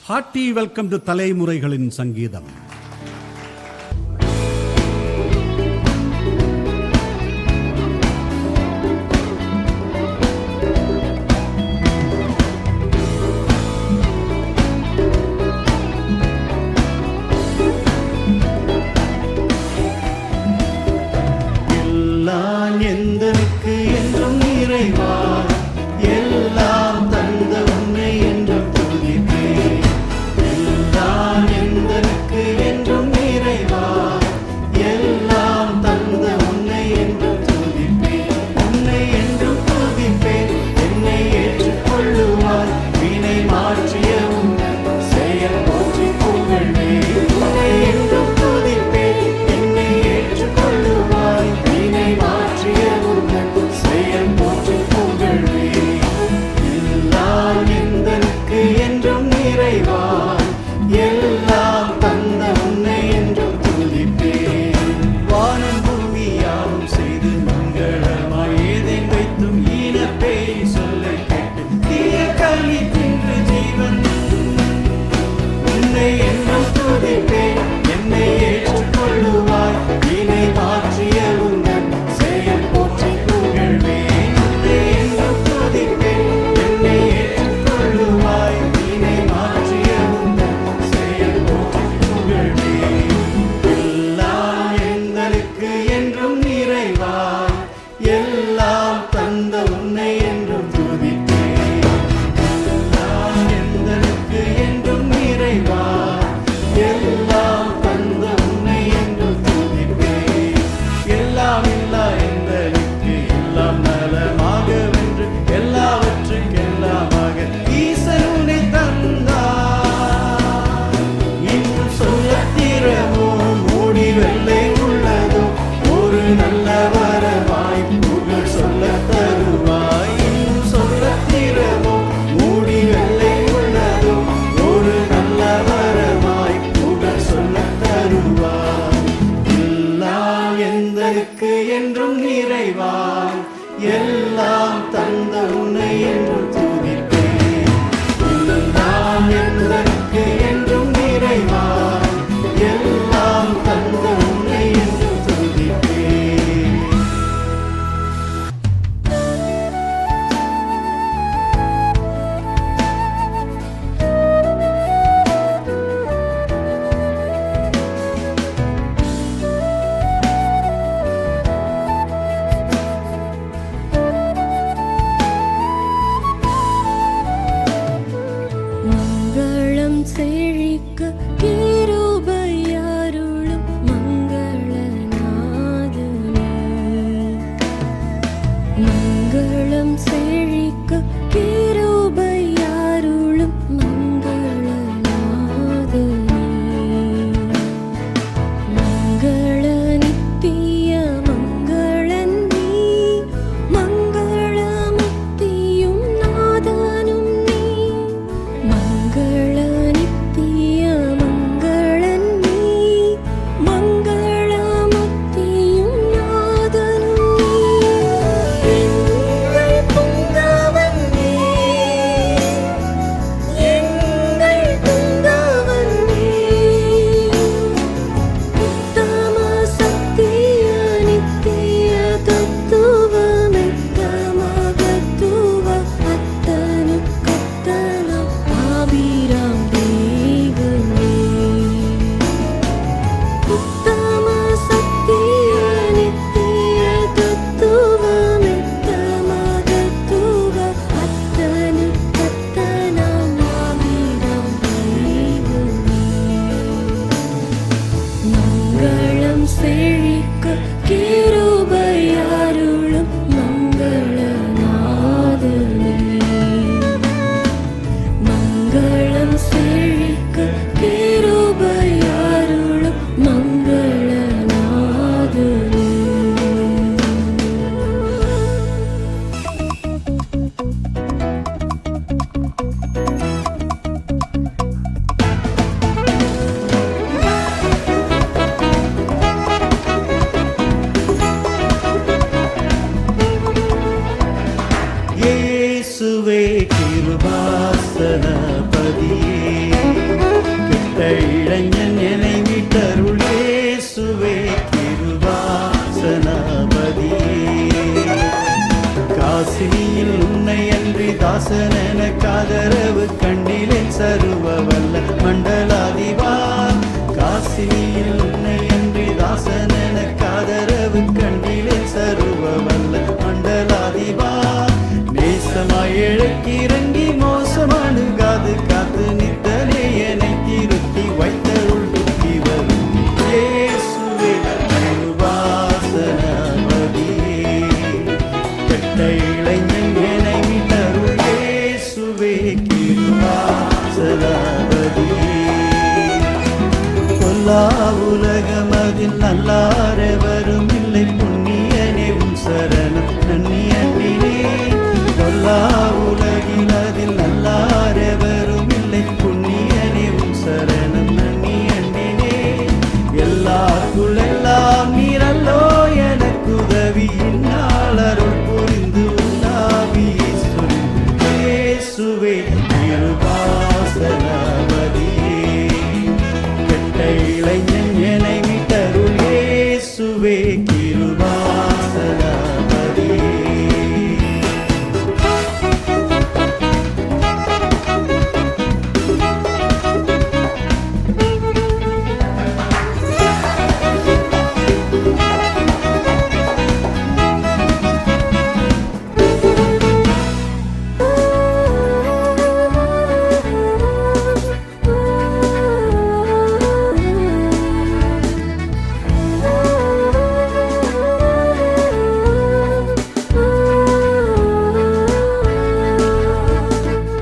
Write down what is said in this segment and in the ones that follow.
Hearty welcome to தலைமுறைகளின் சங்கீதம். எல்லாம் எந்தனுக்கு என்றும் நிறைவா, எல்லாம் தந்த உன்னை என்றும் துதிப்பேன். எல்லாம் எந்தனுக்கு என்றும் நிறைவா, எல்லாம் தந்த உன்னை என்றும் துதிப்பேன். உன்னை என்றும் துதிப்பேன், என்னை ஏற்றுக்கொள்ளுவார். வினை மாற்றிய உன்னை செயல் போற்றி புகழ்வேன். உன்னை என்றும் துதிப்பேன், என்னை ஏற்றுக்கொள்ளுவாய். வினை மாற்றிய உன்னை செயல் போற்றி புகழ்வேன். எல்லாம் எந்தனுக்கு என்றும் நிறைவாய், எல்லாம் தந்த உன்னை என்றும் துதிப்பேன். வானம் பூமியாவும் செய்து மங்களமாய் ஏதேன் வைத்தும் ஈனப்பேய் சொல்லை கேட்டு தீய கனி தின்று ஜீவன். உன்னை என்றும் துதிப்பேன், என்னை ஏற்றுக்கொள்ளுவாய். வினை மாற்றிய உந்தன் செயல் போற்றி புகழ்வேன். உன்னை என்றும் துதிப்பேன், என்னை ஏற்றுக்கொள்ளுவாய். வினை மாற்றிய உந்தன் செயல் போற்றி புகழ்வேன். எல்லாம் எந்தனுக்கு என்றும் நிறைவாய், எல்லாம் தந்த உன்னை என்றும் துதிப்பேன். எல்லாம் எந்தனுக்கு என்றும் நிறைவாய், எல்லாம் தந்த உன்னை என்றும் துதிப்பேன். எல்லாம் இல்லா எந்தனுக்கு எல்லாம் நலமாக வென்று எல்லாவற்றுக்கெல்லாமாக ஈசன் உன்னை தந்தார். இன்னும் சொல்லத் திறமோ மூடி வெள்ளை உள்ளதோ, ஒரு நல்ல வரமாய் புகழ் சொல்லத் தருவாய். இன்னும் சொல்லத் திறமோ மூடி வெள்ளை உள்ளதோ, ஒரு நல்ல வரமாய் புகழ் சொல்லத் தருவாய். எல்லாம் எந்தனுக்கு என்றும் நிறைவாய், எல்லாம் தந்த உன்னை என்றும் துதிப்பேன். எல்லாம் எந்தனுக்கு என்றும் நிறைவாய், எல்லாம் தந்த உன்னை என்றும் துதிப்பேன். மங்களம் செழிக்க கிருபையருளும் மங்களநாதனே. மங்களம் செழிக்க கிருபையருளும் மங்களநாதனே. மங்கள நித்திய மங்களன் நீ, மங்களமுக்தியும் நாதனும் நீ. மங்கள நித்திய மங்களன் பொல்லா உலகம் அதில் நல்லாரவரும் இல்லை புண்ணியனே உன் சரணம் நன்னி அன்பினே பொல்லா உலகில் அதில் நல்லாரவரும் இல்லை புண்ணியனே உன் சரணம் நன்னி அன்பினே எல்லாருக்குள் எல்லாம் நீரல்லோ எனக்கு உதவி இந்நாள் அருள் புரிந்து உண்டாவியே சொல்லு இயேசுவே கிருபாசனபதியே கெட்ட இளைஞன் என்னை மீட்டருள் இயேசுவே கிருபாசனபதியே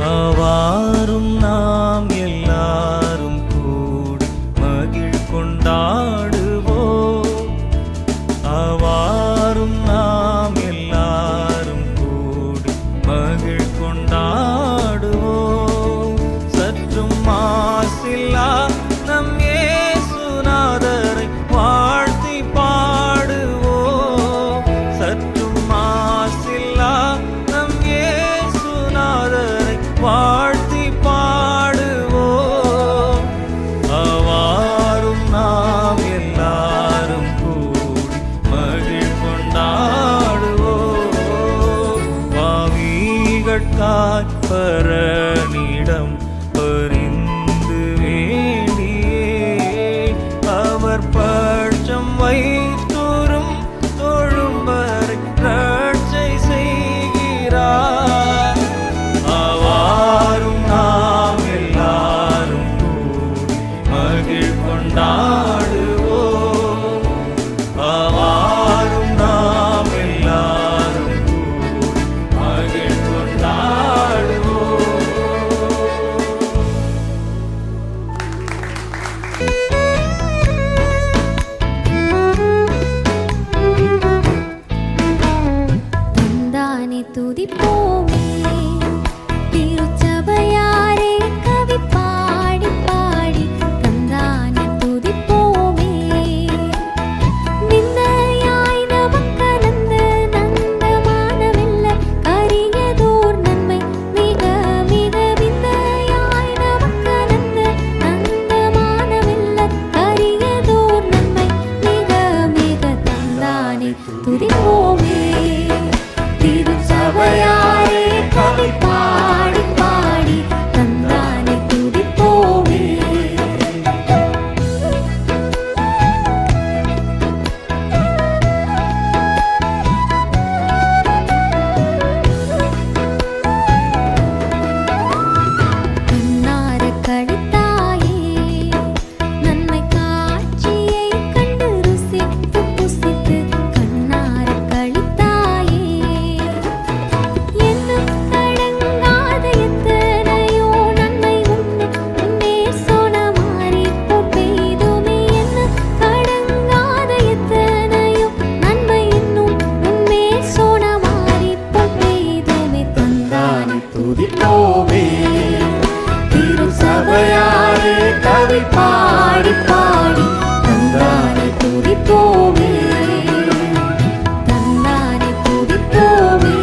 அவாரும் நாம் எல்லாரும் கூடி மகிழ் கொண்டாடுவோம் அவாரும் நாம் எல்லாரும் கூடி மகிழ் கொண்டாடுவோம் சற்றும் மாசில்லா நம் இயேசுநாதரை வாழ்த்தி பாடுவோம் சற்றும் மாசில்லா நம் இயேசுநாதரை வாழ்த்தி பாடுவோம் அவாரும் நாம் எல்லாரும் கூடி மகிழ் கொண்டாடுவோம் பாவிகட்காய் பரனிடம் பரிந்து வேண்டியே அவர் பட்சம் வைத்தோறும் தொழும்பரை ரட்சை செய்கிறார் அவாரும் நாம் எல்லாரும் கூடி மகிழ் கொண்டாடுவோம் அவாரும் நாம் எல்லாரும் கூடி மகிழ் கொண்டாடுவோம் தந்தானே துதிப்போமே திருச்சபையாரே கவி பாடி பாடி தந்தானே துதிப்போமே நிந்தையாய் நமக்கலந்த நந்தமானவில்ல கரியதோர் நன்மை மிக மிக விந்தையாய் நமக்கலந்த நந்தமானவில்ல கரியதோர் நன்மை மிக மிக தந்தானே துதிப்போமே திருச்சபையாரே கவி பாடி பாடி தந்தானே துதிப்போமே கண்ணார கழித்தாயே நன்மை காட்சியை கண்டு ருசித்து புசித்து கண்ணார கழித்தாயே என்னும் கடங்காத எத்தனையோ நன்மை உன்னே சொனமாரி பெய்துமே என்னும் கடங்காத எத்தனையோ நன்மை இன்னும் உன்னே சொனமாரி பெய்துமே தந்தானே துதிப்போமே திருச்சபையாரே கவி பாடி பாடி தந்தானே துதிப்போமே தந்தானே துதிப்போமே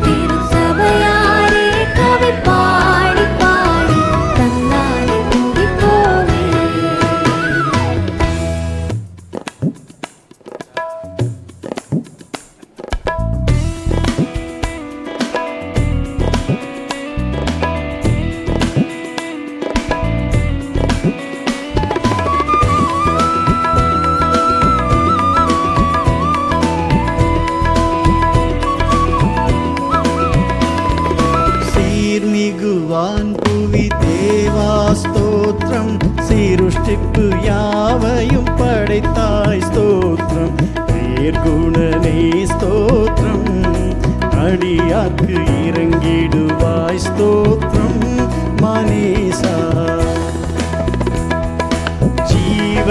திருச்சபையாரே கவி பாடி பாடி தந்தானே துதிப்போமே சீர்மிகுவான் புவி தேவா ஸ்தோத்திரம் சீருஷ்டிப்பு யாவையும் படைத்தாய் ஸ்தோத்திரம் நேர்குணனே ஸ்தோத்திரம் அடியாக்கு இறங்கிடுவாய் ஸ்தோத்திரம் மனேசா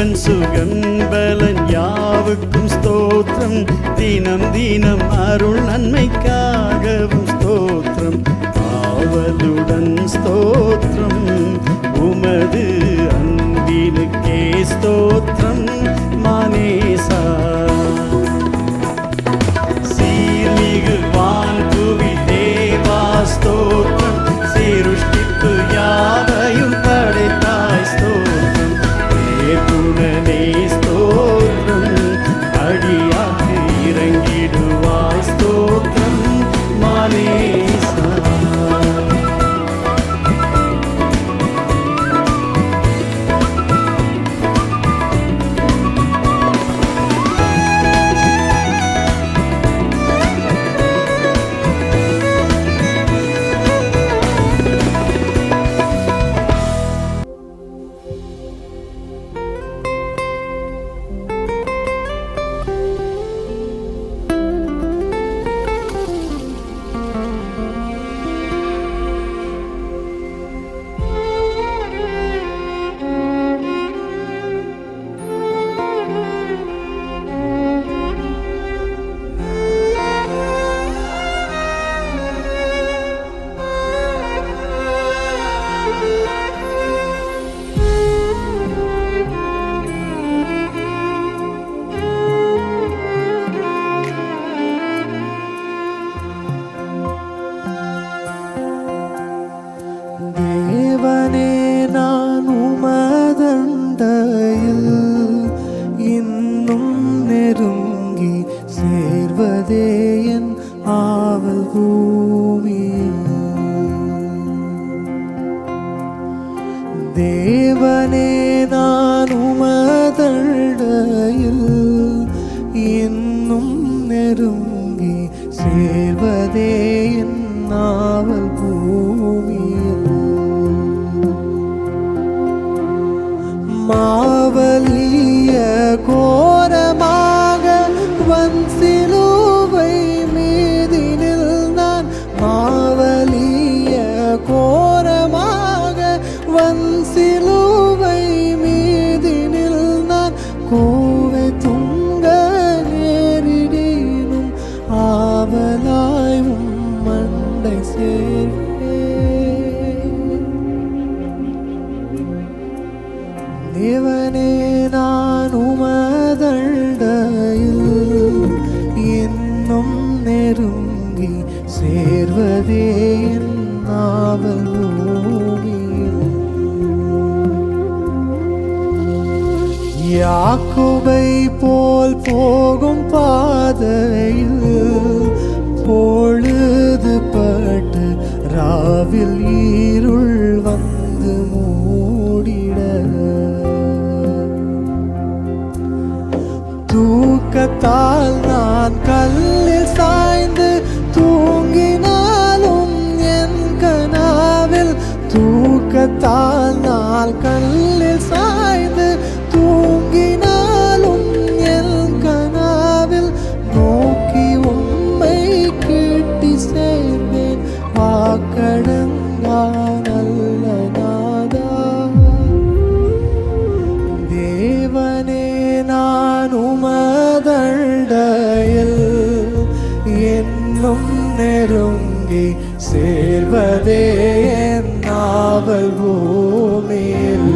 ஜீவன் சுகம் பலன் யாவுக்கும் ஸ்தோத்திரம். தினம் தினம் அருள் நன்மைக்காகவும் ஸ்தோத்திரம். ஆவலுடன் ஸ்தோத்திரம். உமது அன்பினுக்கே ஸ்தோத்திரம் மானேசா. சீர்மிகு வான்புவி தேவா ஸ்தோத்திரம். சீருஷ்டிப்பு யாவையும் படைத்தாய் ஸ்தோத்திரம். குணனே ஸ்தோத்திரம். அடியாக்கு இறங்கிடுவாய் ஸ்தோத்திரம் மானேசா. தேவனே நான் உமதண்டையில் இன்னும் நெருங்கி சேர்வதே என் ஆவல் பூமியில். தேவனே நான் உமதண்டையில் இன்னும் நெருங்கி சேர்வதே என் ஆவல் பூமியில். மாவலிய கோரமாக வன்சிலுவை மீதினில் நான் மாவலிய கோரமாக வன்சிலுவை மீதினில் நான் கோவை துங்க நேரிடினும் ஆவலாயும் மண்டை சேர்வே. தேவனே நான் உமதண்டையில் இன்னும் நெருங்கி சேர்வதே என் ஆவல் பூமியில். யாக்கோபை போல் போகும் பாதையில் பொழுது பட்டு ராவில் இருள் வந்து மூடிட தூக்கத்தால் நான் கல்லில் சாய்ந்து தூங்கினாலும் என் கனாவில் தூக்கத்தால் நான் கல்லில் சாய்ந்து தூங்கினாலும் என் கனாவில் நோக்கி உம்மை கேட்டி சேர்ந்தேன் வாக்கடங்கா நல்ல நாதா. தேவனே நான் உமதண்டையில் என்னும் நெருங்கி சேர்வதே என் ஆவல் பூமியில்.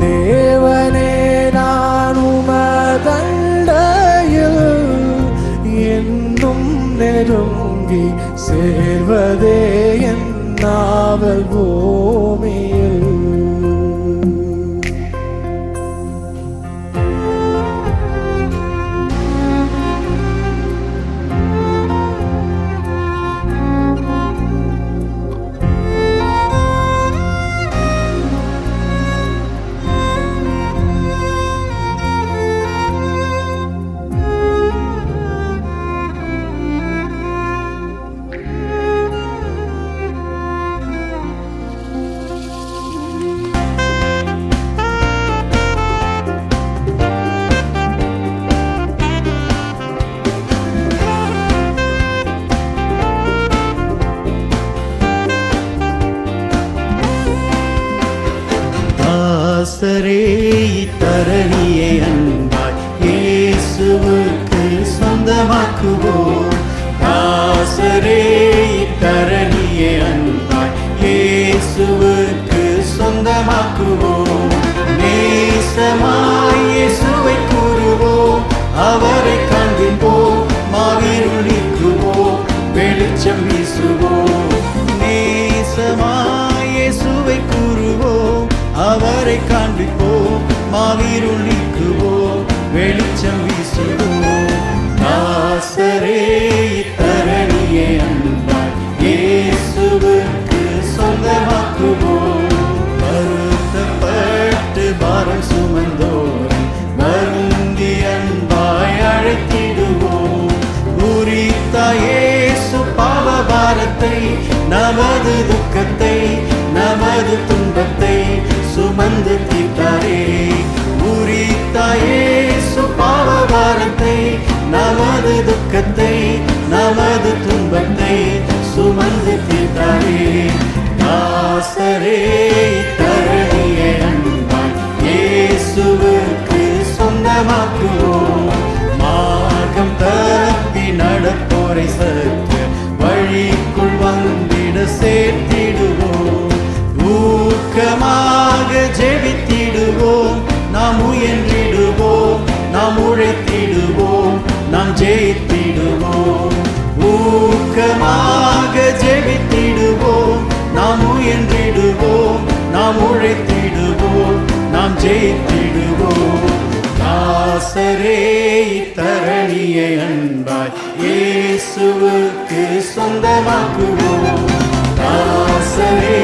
தேவனே நான் உமதண்டையில் என்னும் நெருங்கி சேர்வதே என் ஆவல் பூமியில். தாசரே இத்தரணியை அன்பாய் இயேசுவுக்கு சொந்தமாக்குவோம். தாசரே இத்தரணியை அன்பாய் இயேசுவுக்கு சொந்தமாக்குவோம். நேசமாய் இயேசுவை கூறுவோம், அவரை காண்பிப்போம், மாவீருள் நீக்குவோம், வெளிச்சம் வீசுவோம். நேசமாய் இயேசுவை கூறுவோம், அவரை காண்பிப்போம், மாவீருள் நீக்குவோம், வெளிச்சம் வீசுவோம். தாசரே இத்தரணியை அன்பாய் இயேசுவுக்கு சொந்தமாக்குவோம். வருத்தப்பட்டு பாரம் சுமந்தோரை வருந்தி அன்பாய் அழைத்திடுவோம். குறித்த இயேசு பாவ பாரத்தை, நமது துக்கத்தை, நமது துன்பத்தை சுமந்து தீர்த்தாரே. குறித்த இயேசு பாவ பாரத்தை, நமது துக்கத்தை, நமது துன்பத்தை சுமந்து தீர்த்தாரே. தாசரே தரணியை அன்பாய் இயேசுவுக்கு சொந்தமாக்குவோம். மார்க்கம் தப்பி நடப்போரை சற்று வழிக்குள் வந்திட சேர்த்திடுவோம். ஊக்கமாக ஜெபித்திடுவோம், நாம் முயன்றிடுவோம், நாம் உழைத்திடுவோம், நாம் ஜெயித்திடுவோம். ஊக்கமாக ஜெபித்திடுவோம், நாம் முயன்றிடுவோம், நாம் உழைத்திடுவோம், நாம் ஜெயித்திடுவோம். தாசரே இத்தரணியை அன்பாய் இயேசுவுக்கு சொந்தமாக்குவோம். தாசரே